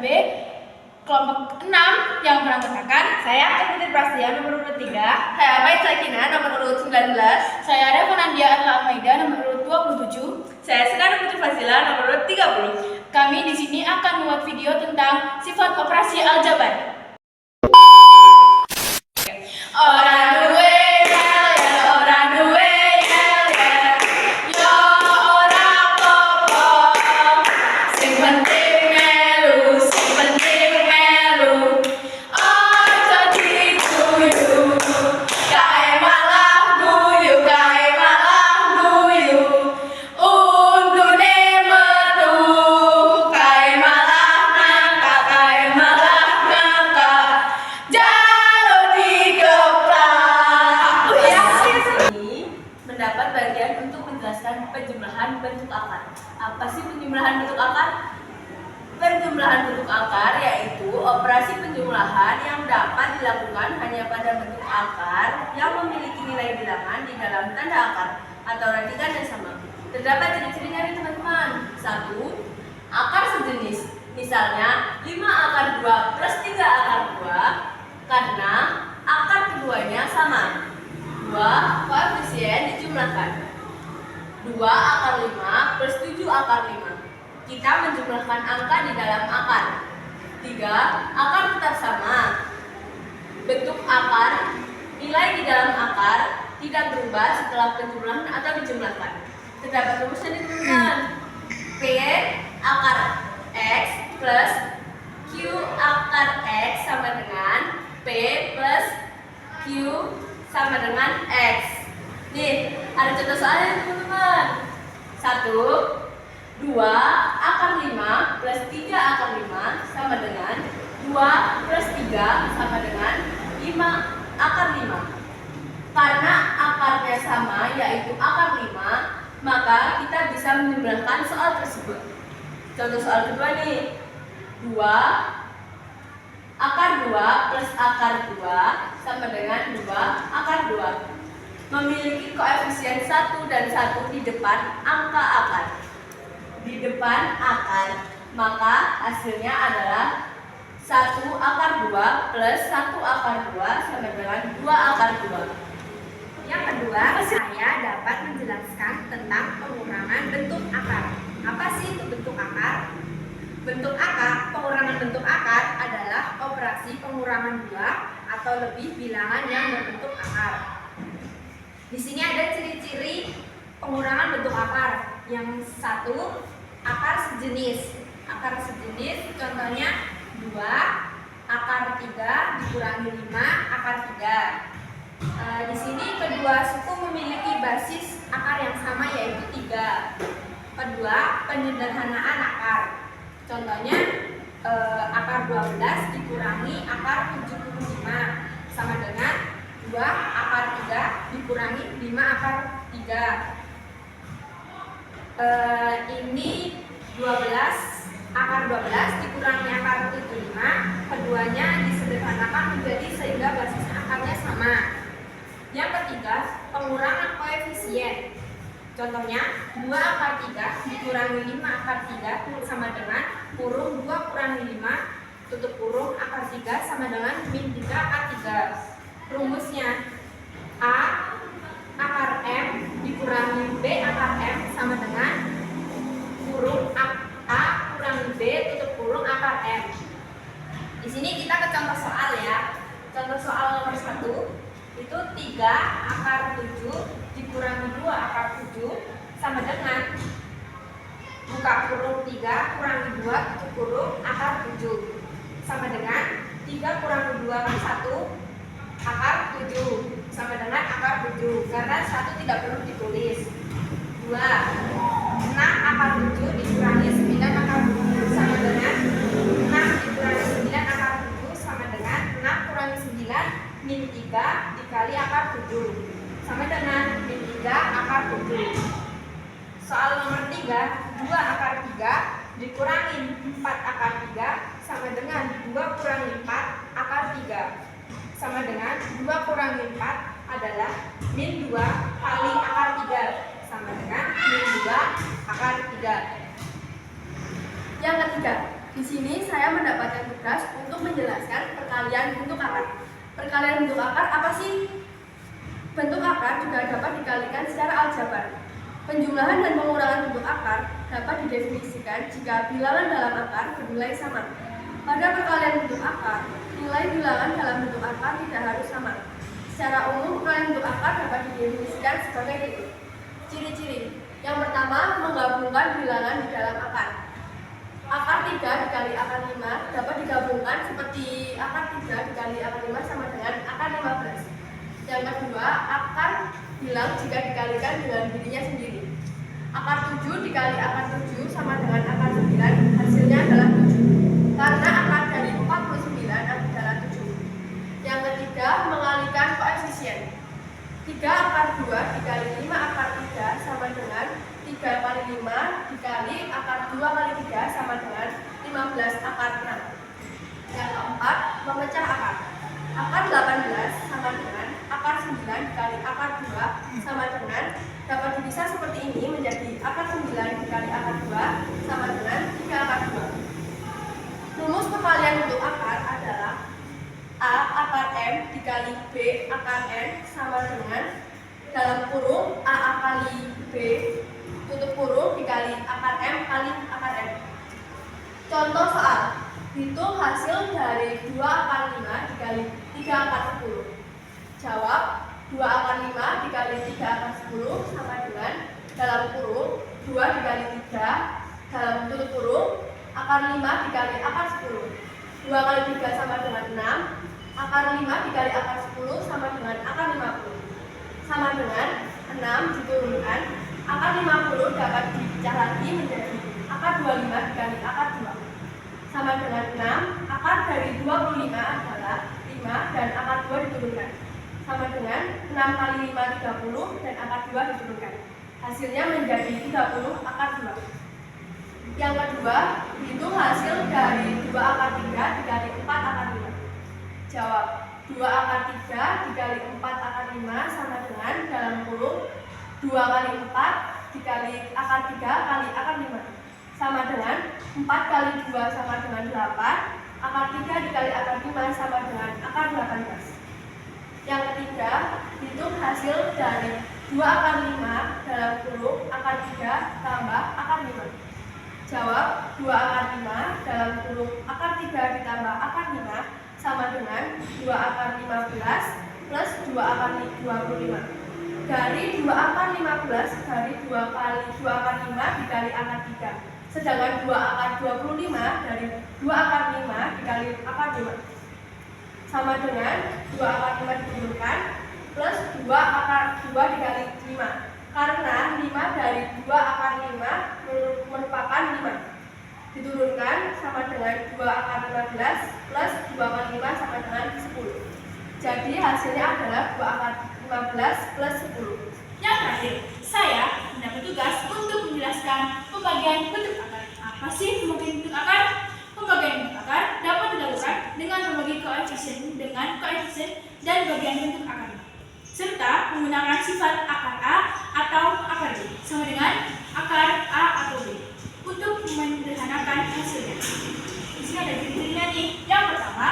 B kelompok 6 yang beranggotakan saya Putri Prastia nomor urut 3, saya Mai Sakina nomor urut 19, saya Reva Nandia Arla Almaida nomor urut 27, saya Sekar Putri Fasila nomor urut 30. Kami di sini akan membuat video tentang sifat operasi aljabar. Orang duwe yel yel, orang duwe yel yel, yo ora apa-apa, sing penting melu, sing penting melu. Aja diguyu, kae malah guyu, kae malah guyu. Untune metu, kae malah ngangkat, kae malah ngangkat. Jalur dikeplak. Ini mendapat bagian untuk menjelaskan penjumlahan bentuk akar. Apa sih penjumlahan bentuk akar? Penjumlahan bentuk akar yaitu operasi penjumlahan yang dapat dilakukan hanya pada bentuk akar yang memiliki nilai bilangan di dalam tanda akar atau radikan yang sama. Terdapat ciri-cirinya nih teman-teman. 1. Akar sejenis. Misalnya 5 akar 2 plus 3 akar 2 karena akar keduanya sama. 2. Koefisien dijumlahkan. 2 akar 5 plus 7 akar 5. Kita menjumlahkan angka di dalam akar. 3. Akar tetap sama. Bentuk akar, nilai di dalam akar tidak berubah setelah penjumlahan atau dijumlahkan. Terdapat rumusnya nih teman-teman. P akar X plus Q akar X sama dengan P plus Q sama dengan X. Nih, ada contoh soalnya teman-teman. 1. 2 akar 5 plus 3 akar 5 sama dengan 2 plus 3 sama dengan 5 akar 5. Karena akarnya sama yaitu akar 5, maka kita bisa menjumlahkan soal tersebut. Contoh soal kedua nih. 2 akar 2 plus akar 2 sama dengan 2 akar 2. Memiliki koefisien 1 dan 1 di depan angka akar. Di depan akar, maka hasilnya adalah 1 akar 2 plus 1 akar 2 sama dengan 2 akar 2. Yang kedua, saya dapat menjelaskan tentang pengurangan bentuk akar. Apa sih itu bentuk akar? Pengurangan bentuk akar adalah operasi pengurangan 2 atau lebih bilangan yang berbentuk akar. Di sini ada ciri-ciri pengurangan bentuk akar. Yang 1, akar sejenis. Akar sejenis contohnya 2 akar 3 dikurangi 5 akar 3. Di sini kedua suku memiliki basis akar yang sama yaitu 3. Kedua, penyederhanaan akar. Contohnya akar 12 dikurangi akar 75 sama dengan 2 akar 3 dikurangi 5 akar 3. Ini 12 akar 12 dikurangi akar 75, keduanya disederhanakan menjadi sehingga basis akarnya sama. Yang ketiga, pengurangan koefisien. Contohnya 2 akar 3 dikurangi 5 akar 3 sama dengan kurung 2 kurangi 5 tutup kurung akar 3 sama dengan min 3 akar 3. Rumusnya A akar M dikurangi B akar M sama dengan kurung A kurangi B tutup kurung akar M. Di sini kita ke contoh soal ya. Contoh soal nomor 1 itu 3 akar 7 dikurangi 2 akar 7 sama dengan buka kurung 3 kurangi 2 tutup kurung akar 7 sama dengan 3 kurangi 2 kan 1 akar 7 sama dengan akar 7 karena 1 tidak perlu ditulis. 2 6 akar 7 dikurangi 9 akar 7 sama dengan 6 dikurangi 9 akar 7 sama dengan 6 kurangi 9 min 3 dikali akar 7 sama dengan min 3 akar 7. Soal nomor 3, 2 akar 3 dikurangi 4 akar 3 sama dengan 2 kurangi 4 akar 3 sama dengan 2 kurangi 4 adalah min 2 kali akar 3 sama dengan min 2 akar 3. Yang ketiga, Di sini saya mendapatkan tugas untuk menjelaskan perkalian bentuk akar. Perkalian bentuk akar apa sih? Bentuk akar juga dapat dikalikan secara aljabar. Penjumlahan dan pengurangan bentuk akar dapat didefinisikan jika bilangan dalam akar bernilai sama. Pada perkalian bentuk akar, nilai bilangan dalam bentuk akar tidak harus sama. Secara umum, perkalian bentuk akar dapat didefinisikan sebagai berikut. Ciri-ciri. Yang pertama, menggabungkan bilangan di dalam akar. Akar 3 dikali akar 5 dapat digabungkan seperti akar 3 dikali akar 5 sama dengan akar 15. Yang kedua, akar bilang jika dikalikan dengan dirinya sendiri. Akar 7 dikali akar 7 sama dengan akar 9, hasilnya adalah 7. Karena akar dari 49 adalah 7. Yang ketiga, mengalihkan koefisien. 3 akar 2 dikali 5 akar 3 sama dengan 3 kali 5 dikali akar 2 kali 3 sama dengan 15 akar 6. Yang keempat, memecah akar. Akar 18 sama dengan akar 9 dikali akar 2 sama dengan, dapat dipisah seperti ini menjadi akar 9 dikali akar 2 sama dengan 3 akar 2. Rumus perkalian bentuk akar adalah A akar M dikali B akar N sama dengan dalam kurung A kali B tutup kurung dikali akar M kali akar N. Contoh soal, hitung hasil dari 2 akar 5 dikali 3 akar 10. Jawab, 2 akar 5 dikali 3 akar 10 sama dengan dalam kurung 2 dikali 3 dalam tutup kurung akar 5 dikali akar 10. 2 kali 3 sama dengan 6. Akar 5 dikali akar 10 sama dengan akar 50. Sama dengan 6 diturunkan, akar 50 dapat dipecah lagi menjadi akar 25 dikali akar 2. Sama dengan 6, akar dari 25 adalah 5 dan akar 2 diturunkan. Sama dengan 6 kali 5 30 dan akar 2 diturunkan. Hasilnya menjadi 30 akar 2. Yang kedua, hitung hasil dari 2 akar 3 dikali 4 akar 5. Jawab, 2 akar 3 dikali 4 akar 5 sama dengan dalam kurung 2 kali 4 dikali akar 3 kali akar 5. Sama dengan 4 kali 2 sama dengan 8. Akar 3 dikali akar 5 sama dengan akar 18. Yang ketiga, hitung hasil dari 2 akar 5 dalam kurung akar 3 tambah akar 5. Jawab, 2 akar 5 dalam kurung akar 3 ditambah akar 5 sama dengan 2 akar 15 plus 2 akar 25. Dari 2 akar 15 dari 2 kali 2 akar 5 dikali akar 3. Sedangkan 2 akar 25 dari 2 akar 5 dikali akar 5. Sama dengan 2 akar 5 diturunkan plus 2 akar 2 dikali 5. Karena 5 dari 2 akar 5 merupakan 5. Diturunkan sama dengan 2 akar 15 plus 2 akar 5 sama dengan 10. Jadi hasilnya adalah 2 akar 15 plus 10. Yang terakhir, saya mendapat tugas untuk menjelaskan pembagian bentuk akar. Apa sih pembagian bentuk akar? Pembagian bentuk akar dapat dilakukan dengan membagi koefisien dengan koefisien dan bagian bentuk akar, serta menggunakan sifat akar A atau akar B sama dengan akar A atau B untuk menyederhanakan hasilnya. Di sini ada ciri-cirinya nih. Yang pertama,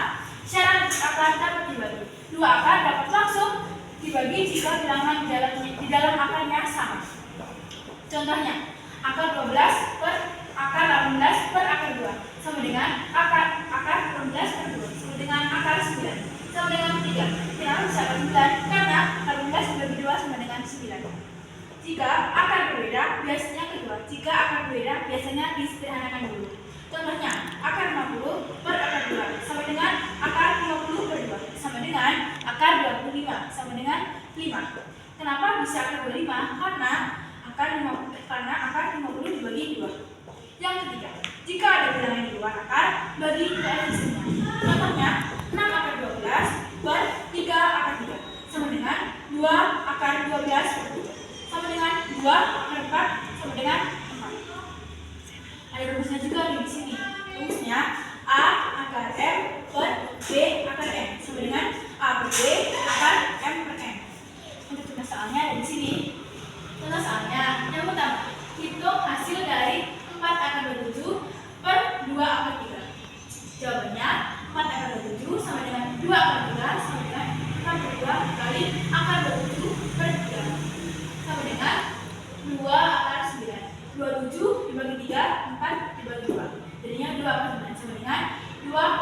syarat akar dapat dibagi. 2 akar dapat langsung dibagi jika bilangan di dalam akarnya sama. Contohnya, akar 12 per akar 18 per akar 2 sama dengan akar 18 per 2 sama dengan akar 9 sama dengan 3. Kenapa bisa akar 9? Karena akar 18 dibagi 2 sama dengan 9. Jika akar berbeda, biasanya kedua. Jika akar berbeda, biasanya disederhanakan dulu. Contohnya, akar 50 per akar 2 sama dengan akar 50 per 2 sama dengan akar 25 sama dengan 5. Kenapa bisa akar 25? Karena akar 50 dibagi 2. Yang ketiga, jika ada bilangan di luar akar, bagi koefisiennya. Contohnya, 6 akar 12 per 3 akar 3 sama dengan 2 akar 12 per 3 sama dengan 2 akar 4 sama dengan 4. Ada rumusnya juga di sini. Rumusnya A akar M per B akar M sama dengan A per B akar M per N. Untuk contoh soalnya ada di sini. Contoh soalnya yang pertama, hitung hasil dari 4 akar 27 per 2 akar 3.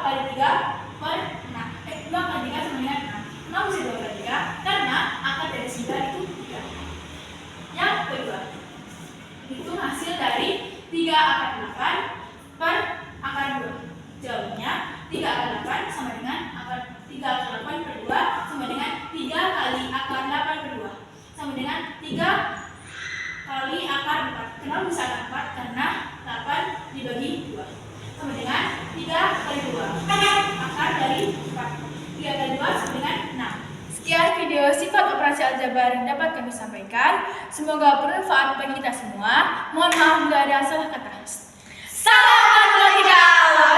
kali 3 per 6. 2 kali 3 sama dengan 6. 6 bisa 2 kali 3 karena akar dari 9 itu 3. Yang kedua, hitung hasil dari 3 akar 8 per akar 2. Jawabnya 3 akar 8 sama dengan 3 akar 8 per 2 sama dengan 3 kali akar 8 per 2 sama dengan 3 kali akar 4. Kenapa bisa akar 4? Karena 8 dibagi 2 sama dengan 3 kali 2 akar dari 4. 3 kali 2 sama dengan 6. Sekian video sifat operasi aljabar yang dapat kami sampaikan. Semoga bermanfaat bagi kita semua. Mohon maaf bila ada salah kata. Salam matematika.